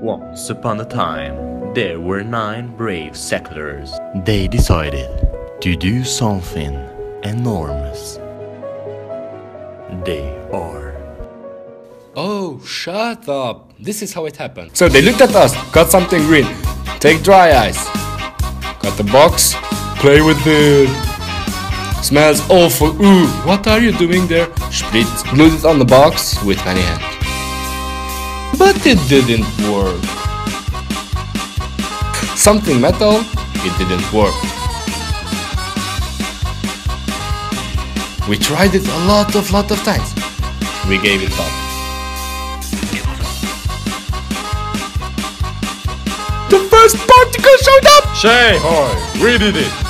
Once upon a time, there were 9 brave settlers. They decided to do something enormous. They are... Oh, shut up. This is how it happened. So they looked at us, got something green. Take dry ice. Got the box, play with it. Smells awful. Ooh, what are you doing there? Spritz. Glued it on the box with many hands. But it didn't work. Something metal, it didn't work. We tried it a lot of times. We gave it up. The first particle showed up! Say hi, we did it!